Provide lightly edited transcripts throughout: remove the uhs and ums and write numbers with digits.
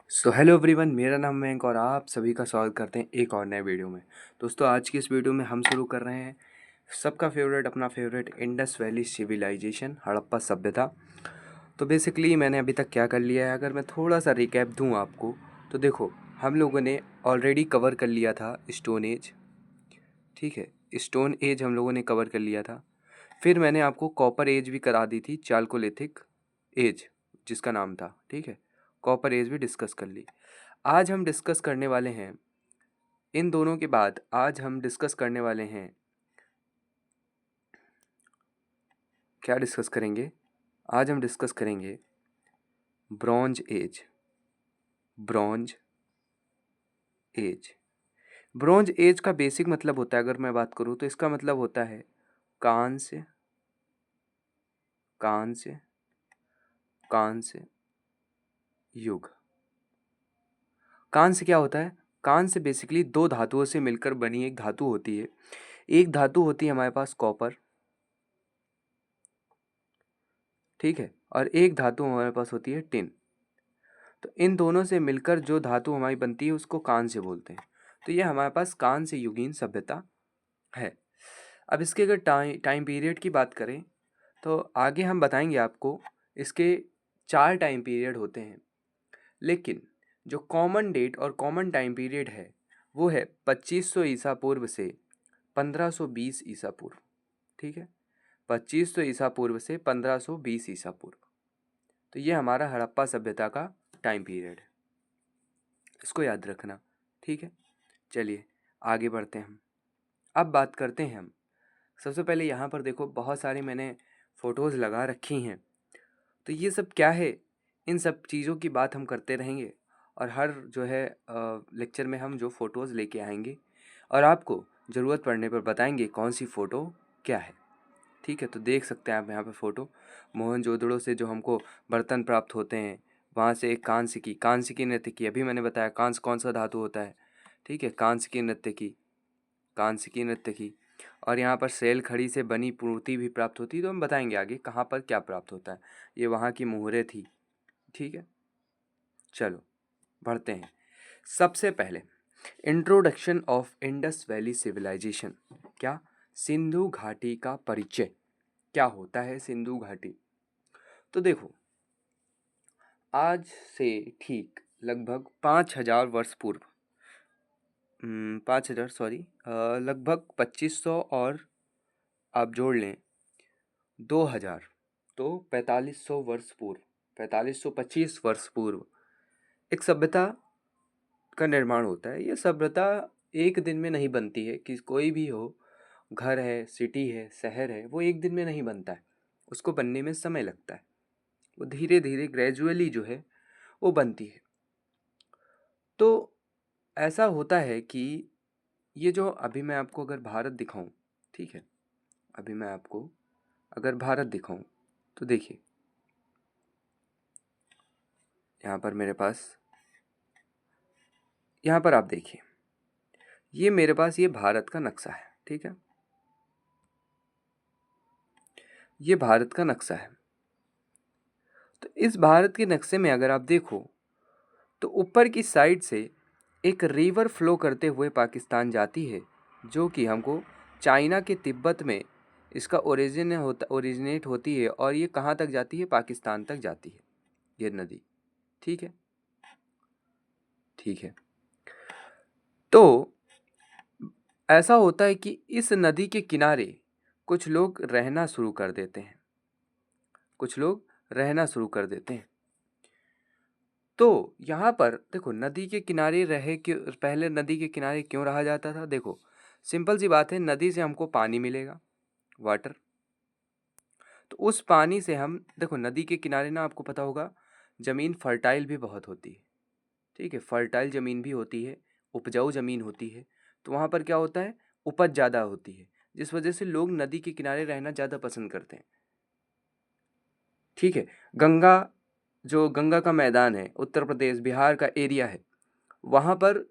So hello everyone, मेरा नाम मयंक और आप सभी का स्वागत करते हैं एक और नए वीडियो में। दोस्तों, आज की इस वीडियो में हम शुरू कर रहे हैं सबका फेवरेट, अपना favourite Indus Valley civilisation, Harappa सभ्यता। तो बेसिकली मैंने अभी तक क्या कर लिया है, अगर मैं थोड़ा सा रिकैप दूं आपको, तो देखो, हम लोगों ने ऑलरेडी कवर कर लिया था स्टोन एज। ठीक है, स्टोन एज हम लोगों ने कवर कर लिया था। फिर मैंने आपको कॉपर एज भी करा दी थी, चालकोलिथिक एज जिसका नाम था। ठीक है, कॉपर एज भी डिस्कस कर ली। आज हम डिस्कस करने वाले हैं, इन दोनों के बाद आज हम डिस्कस करने वाले हैं, क्या डिस्कस करेंगे? आज हम डिस्कस करेंगे bronze age. Bronze age bronze age का बेसिक मतलब होता है, अगर मैं बात करूं तो इसका मतलब होता है कांस्य कांस्य कांस्य युग। कांस्य क्या होता है? कांस्य बेसिकली दो धातुओं से मिलकर बनी एक धातु होती है। एक धातु होती है हमारे पास कॉपर, ठीक है, और एक धातु हमारे पास होती है टिन। तो इन दोनों से मिलकर जो धातु हमारी बनती है उसको कांस्य बोलते हैं। तो ये हमारे पास कांस्य युगीन सभ्यता है। अब इसके अगर टाइम पीरियड की बात करें तो आगे हम बताएंगे आपको, इसके 4 टाइम पीरियड होते हैं। लेकिन जो कॉमन डेट और कॉमन टाइम पीरियड है वो है 2500 ईसा पूर्व से 1520 ईसा पूर्व। ठीक है, 2500 ईसा पूर्व से 1520 ईसा पूर्व। तो ये हमारा हड़प्पा सभ्यता का टाइम पीरियड है, इसको याद रखना। ठीक है, चलिए आगे बढ़ते हैं हम। अब बात करते हैं हम, सबसे पहले यहाँ पर देखो, बहुत सारी मैंने फ़ोटोज़ लगा रखी हैं। तो ये सब क्या है, इन सब चीज़ों की बात हम करते रहेंगे और हर जो है लेक्चर में हम जो फ़ोटोज़ लेके आएंगे और आपको ज़रूरत पड़ने पर बताएंगे कौन सी फ़ोटो क्या है। ठीक है, तो देख सकते हैं आप यहाँ पे फ़ोटो, मोहनजोदड़ो से जो हमको बर्तन प्राप्त होते हैं, वहाँ से एक कांस्य की नृत्य की, अभी मैंने बताया कांस्य कौन सा धातु होता है। ठीक है, कांस्य की नृत्य की। और यहाँ पर सेल खड़ी से बनी मूर्ति भी प्राप्त होती है, तो हम बताएंगे आगे कहाँ पर क्या प्राप्त होता है। ये वहाँ की मुहरें थी। ठीक है, चलो बढ़ते हैं। सबसे पहले introduction of Indus Valley civilisation. क्या? सिंधु घाटी का परिचय। क्या होता है सिंधु घाटी? तो देखो, आज से ठीक लगभग 5000 वर्ष पूर्व, 5000 सॉरी, लगभग 2500 और आप जोड़ लें 2000, तो 4500 वर्ष पूर्व, 4525 वर्ष पूर्व एक सभ्यता का निर्माण होता है। ये सभ्यता एक दिन में नहीं बनती है, कि कोई भी हो, घर है, सिटी है, शहर है, वो एक दिन में नहीं बनता है, उसको बनने में समय लगता है। वो धीरे धीरे ग्रेजुअली जो है वो बनती है। तो ऐसा होता है कि ये जो अभी मैं आपको अगर भारत दिखाऊं, ठीक है, अभी मैं आपको अगर भारत दिखाऊं तो देखिए, यहाँ पर मेरे पास, यहाँ पर आप देखिए, ये मेरे पास ये भारत का नक्शा है। ठीक है, ये भारत का नक्शा है। तो इस भारत के नक्शे में अगर आप देखो तो ऊपर की साइड से एक रिवर फ्लो करते हुए पाकिस्तान जाती है, जो कि हमको चाइना के तिब्बत में इसका ओरिजिनेट होती है, और ये कहाँ तक जाती है? पाकिस्तान तक जाती है ये नदी। ठीक है, ठीक है। तो ऐसा होता है कि इस नदी के किनारे कुछ लोग रहना शुरू कर देते हैं, कुछ लोग रहना शुरू कर देते हैं। तो यहाँ पर देखो, नदी के किनारे रहे, कि पहले नदी के किनारे क्यों रहा जाता था? देखो, सिंपल सी बात है, नदी से हमको पानी मिलेगा, वाटर। तो उस पानी से हम, देखो नदी के किनारे ना, आपको पता होगा, ज़मीन फर्टाइल भी बहुत होती है। ठीक है, फर्टाइल ज़मीन भी होती है, उपजाऊ ज़मीन होती है। तो वहाँ पर क्या होता है? उपज ज़्यादा होती है, जिस वजह से लोग नदी के किनारे रहना ज़्यादा पसंद करते हैं। ठीक है, गंगा, जो गंगा का मैदान है, उत्तर प्रदेश बिहार का एरिया है, वहाँ पर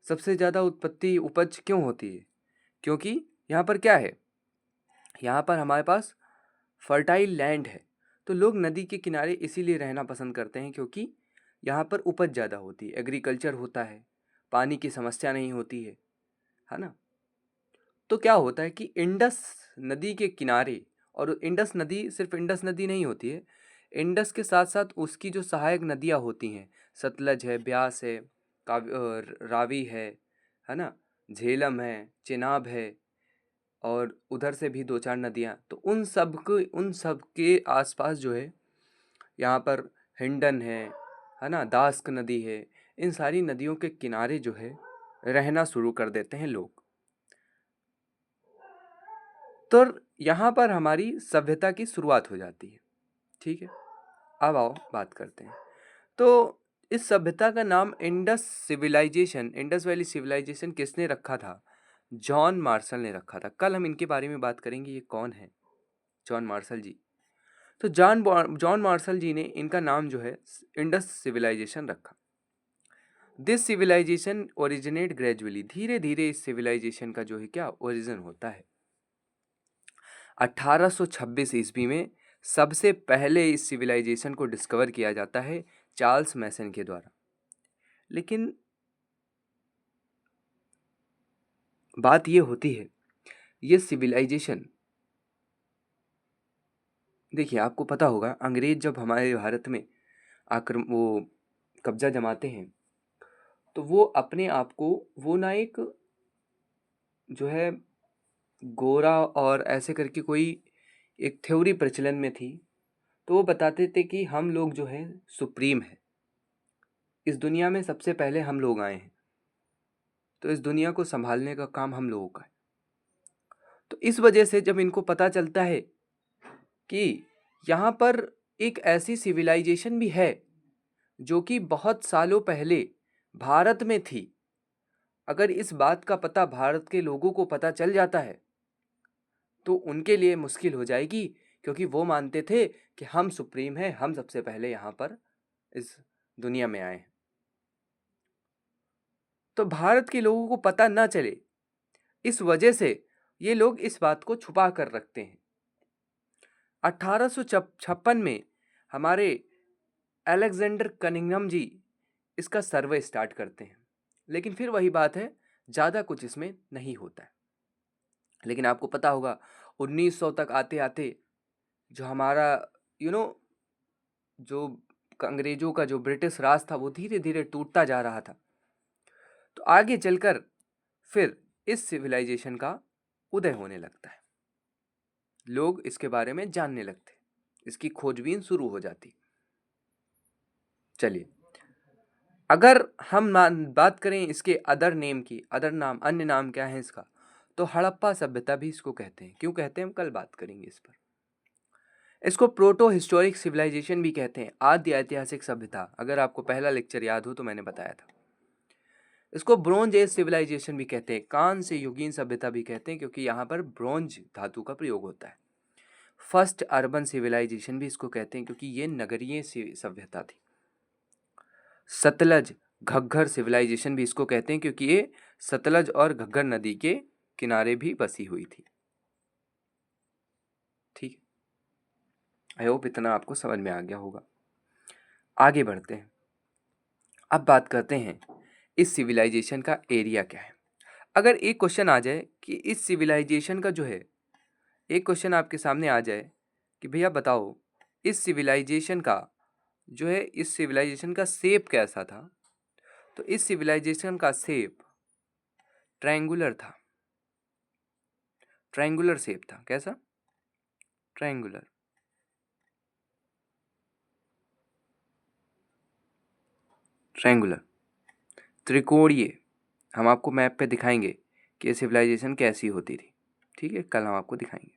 सबसे ज़्यादा उत्पत्ति उपज क्यों होती है? क्योंकि यहाँ पर क्या है, यहाँ पर हमारे पास फर्टाइल लैंड है। तो लोग नदी के किनारे इसीलिए रहना पसंद करते हैं, क्योंकि यहाँ पर उपज ज़्यादा होती है, एग्रीकल्चर होता है, पानी की समस्या नहीं होती है ना। तो क्या होता है कि इंडस नदी के किनारे, और इंडस नदी सिर्फ इंडस नदी नहीं होती है, इंडस के साथ साथ उसकी जो सहायक नदियाँ होती हैं, सतलज है, ब्यास है, रावी है ना, झेलम है, चेनाब है, और उधर से भी दो चार नदियाँ, तो उन सब के आसपास जो है यहाँ पर हिंडन है ना, दास्क नदी है, इन सारी नदियों के किनारे जो है रहना शुरू कर देते हैं लोग। तो यहाँ पर हमारी सभ्यता की शुरुआत हो जाती है। ठीक है, अब आओ बात करते हैं। तो इस सभ्यता का नाम Indus civilisation, Indus Valley civilisation किसने रखा था? जॉन मार्शल ने रखा था। कल हम इनके बारे में बात करेंगे, ये कौन है, जॉन मार्शल जी। तो जॉन मार्शल जी ने इनका नाम जो है इंडस सिविलाइजेशन रखा। दिस सिविलाइजेशन ओरिजिनेट ग्रेजुअली, धीरे धीरे इस सिविलाइजेशन का जो है क्या ओरिजिन होता है। 1826 ईस्वी में सबसे पहले इस सिविलाइजेशन को डिस्कवर किया जाता है चार्ल्स मैसन के द्वारा। लेकिन बात ये होती है, ये सिविलाइजेशन, देखिए आपको पता होगा अंग्रेज जब हमारे भारत में वो कब्जा जमाते हैं, तो वो अपने आप को, वो ना एक जो है गोरा और ऐसे करके कोई एक थ्योरी प्रचलन में थी, तो वो बताते थे कि हम लोग जो है सुप्रीम है, इस दुनिया में सबसे पहले हम लोग आए हैं, तो इस दुनिया को संभालने का काम हम लोगों का है। तो इस वजह से जब इनको पता चलता है कि यहाँ पर एक ऐसी सिविलाइजेशन भी है जो कि बहुत सालों पहले भारत में थी, अगर इस बात का पता भारत के लोगों को पता चल जाता है तो उनके लिए मुश्किल हो जाएगी, क्योंकि वो मानते थे कि हम सुप्रीम हैं, हम सबसे पहले यहाँ पर इस दुनिया में आए हैं। तो भारत के लोगों को पता ना चले, इस वजह से ये लोग इस बात को छुपा कर रखते हैं। 1856 में हमारे अलेक्जेंडर कनिंघम जी इसका सर्वे स्टार्ट करते हैं, लेकिन फिर वही बात है, ज़्यादा कुछ इसमें नहीं होता है। लेकिन आपको पता होगा 1900 तक आते आते जो हमारा यू नो जो अंग्रेजों का जो ब्रिटिश राज था वो धीरे धीरे टूटता जा रहा था। तो आगे चलकर फिर इस सिविलाइजेशन का उदय होने लगता है, लोग इसके बारे में जानने लगते, इसकी खोजबीन शुरू हो जाती। चलिए, अगर हम बात करें इसके अदर नेम की, अदर नाम, अन्य नाम क्या है इसका, तो हड़प्पा सभ्यता भी इसको कहते हैं। क्यों कहते हैं हम कल बात करेंगे इस पर। इसको प्रोटो हिस्टोरिक सिविलाइजेशन भी कहते हैं, आद्य ऐतिहासिक सभ्यता। अगर आपको पहला लेक्चर याद हो तो मैंने बताया था। इसको ब्रोंज एज सिविलाइजेशन भी कहते हैं, कांस्य युगीन सभ्यता भी कहते हैं, क्योंकि यहाँ पर ब्रोंज धातु का प्रयोग होता है। फर्स्ट अर्बन सिविलाइजेशन भी इसको कहते हैं, क्योंकि ये नगरीय सभ्यता थी। सतलज घग्गर सिविलाइजेशन भी इसको कहते हैं, क्योंकि ये सतलज और घग्गर नदी के किनारे भी बसी हुई थी। ठीक है, आई होप इतना आपको समझ में आ गया होगा। आगे बढ़ते हैं, अब बात करते हैं इस सिविलाइजेशन का एरिया क्या है। अगर एक क्वेश्चन आ जाए कि इस सिविलाइजेशन का जो है, एक क्वेश्चन आपके सामने आ जाए कि भैया बताओ इस सिविलाइजेशन का जो है, इस सिविलाइजेशन का शेप कैसा था, तो इस सिविलाइजेशन का शेप ट्रायंगुलर था। ट्रायंगुलर शेप था, कैसा? ट्रायंगुलर। ट्रायंगुलर, त्रिकोणीय। हम आपको मैप पे दिखाएंगे कि सिविलाइजेशन कैसी होती थी। ठीक है, कल हम आपको दिखाएंगे।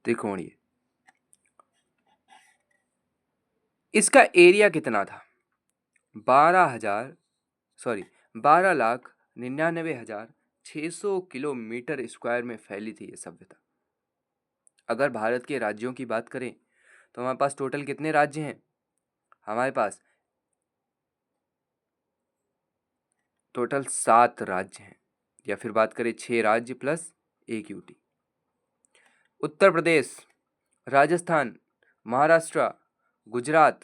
त्रिकोणीय। इसका एरिया कितना था? 12,99,600 किलोमीटर स्क्वायर में फैली थी ये सभ्यता। अगर भारत के राज्यों की बात करें तो हमारे पास टोटल कितने राज्य हैं? हमारे पास टोटल 7 राज्य हैं, या फिर बात करें 6 राज्य plus 1 UT. Uttar Pradesh, Rajasthan, Maharashtra, Gujarat,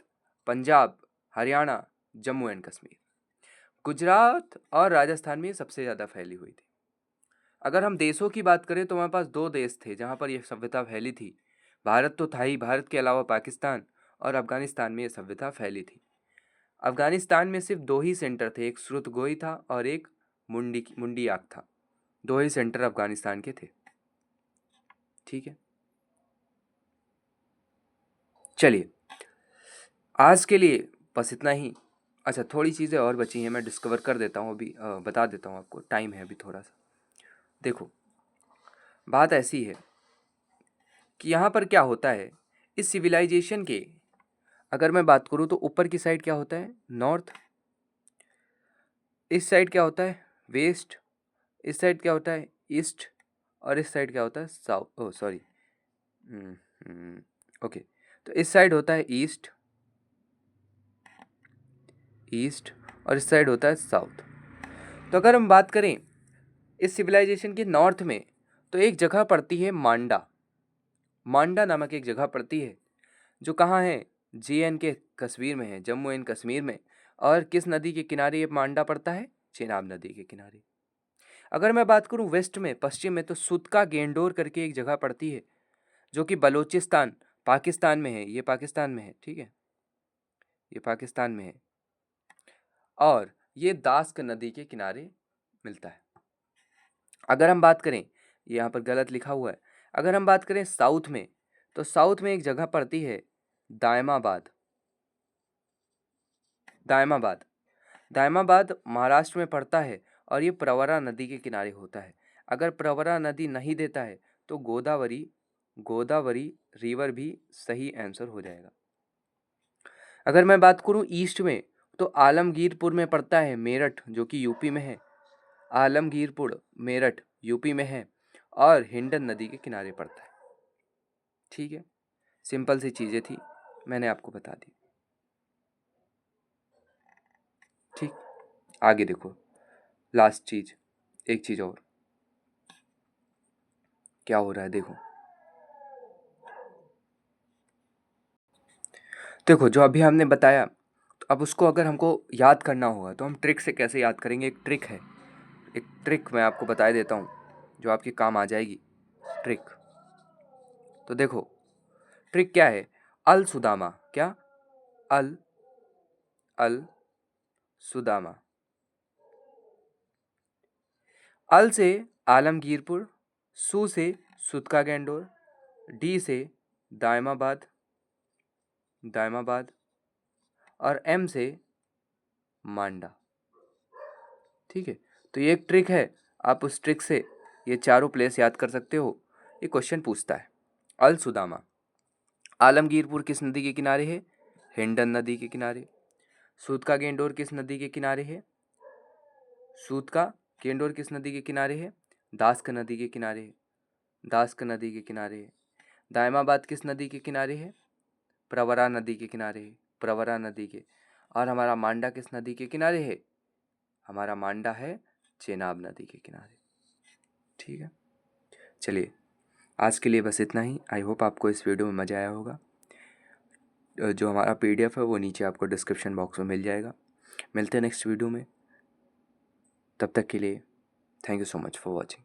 Punjab, Haryana, Jammu and Kashmir. Gujarat और राजस्थान में सबसे ज़्यादा फैली हुई थी। अगर हम देशों की बात करें तो हमारे पास 2 देश थे जहाँ पर ये सभ्यता फैली थी। भारत तो था ही, भारत के अलावा पाकिस्तान और अफ़गानिस्तान में ये सभ्यता फैली थी। अफ़गानिस्तान में सिर्फ 2 ही सेंटर थे, एक सुरतगोई था और एक मुंडियाक था। 2 ही सेंटर अफ़गानिस्तान के थे। ठीक है, चलिए आज के लिए बस इतना ही। अच्छा, थोड़ी चीज़ें और बची हैं, मैं डिस्कवर कर देता हूँ अभी, बता देता हूँ आपको, टाइम है अभी थोड़ा सा। देखो, बात ऐसी है कि यहाँ पर क्या होता है, इस सिविलाइजेशन के अगर मैं बात करूँ तो ऊपर की साइड क्या होता है, नॉर्थ। इस साइड क्या होता है, वेस्ट। इस साइड क्या होता है, ईस्ट। और इस साइड क्या होता है, साउथ। Oh sorry, okay. तो इस साइड होता है ईस्ट, और इस साइड होता है साउथ। तो अगर हम बात करें इस सिविलाइजेशन के नॉर्थ में, तो एक जगह पड़ती है मांडा। मांडा नामक एक जगह पड़ती है जो कहाँ है, JNK कश्मीर में है, जम्मू एंड कश्मीर में। और किस नदी के किनारे ये मांडा पड़ता है, चेनाब नदी के किनारे। अगर मैं बात करूँ वेस्ट में, पश्चिम में, तो सुदका गेंडोर करके एक जगह पड़ती है जो कि बलोचिस्तान, पाकिस्तान में है। ये पाकिस्तान में है, ठीक है, ये पाकिस्तान में है। और ये दास्क नदी के किनारे मिलता है। अगर हम बात करें, ये यहाँ पर गलत लिखा हुआ है, अगर हम बात करें साउथ में, तो साउथ में एक जगह पड़ती है दायमाबाद। दायमाबाद दायमाबाद महाराष्ट्र में पड़ता है और ये प्रवरा नदी के किनारे होता है। अगर प्रवरा नदी नहीं देता है तो गोदावरी गोदावरी रिवर भी सही आंसर हो जाएगा। अगर मैं बात करूँ ईस्ट में, तो आलमगीरपुर में पड़ता है मेरठ, जो कि यूपी में है। आलमगीरपुर मेरठ यूपी में है और हिंडन नदी के किनारे पड़ता है। ठीक है, सिंपल सी चीज़ें थी, मैंने आपको बता दी। ठीक, आगे देखो, लास्ट चीज़, एक चीज़ और, क्या हो रहा है देखो। देखो, जो अभी हमने बताया, तो अब उसको अगर हमको याद करना होगा तो हम ट्रिक से कैसे याद करेंगे। एक ट्रिक है, एक ट्रिक मैं आपको बता देता हूँ जो आपके काम आ जाएगी। ट्रिक, तो देखो ट्रिक क्या है, अल सुदामा। क्या, अल अल सुदामा। अल से आलमगीरपुर, सू से सुदका गेंडोर, डी से दायमाबाद दायमाबाद और एम से मांडा। ठीक है, तो ये एक ट्रिक है, आप उस ट्रिक से ये चारों प्लेस याद कर सकते हो। ये क्वेश्चन पूछता है, अल सुदामा आलमगीरपुर किस नदी के किनारे है, हिंडन नदी के किनारे। सूत गेंडोर किस नदी के किनारे है, सूत गेंडोर किस नदी के किनारे है, दास्क नदी के किनारे है, दास्क नदी के किनारे है। दायमाबाद किस नदी के किनारे है, प्रवरा नदी के किनारे है, प्रवरा नदी के। और हमारा मांडा किस नदी के किनारे है, हमारा मांडा है चेनाब नदी के किनारे। ठीक है, चलिए आज के लिए बस इतना ही। आई होप आपको इस वीडियो में मज़ा आया होगा। जो हमारा PDF है वो नीचे आपको डिस्क्रिप्शन बॉक्स में मिल जाएगा। मिलते हैं नेक्स्ट वीडियो में, तब तक के लिए thank you so much for watching.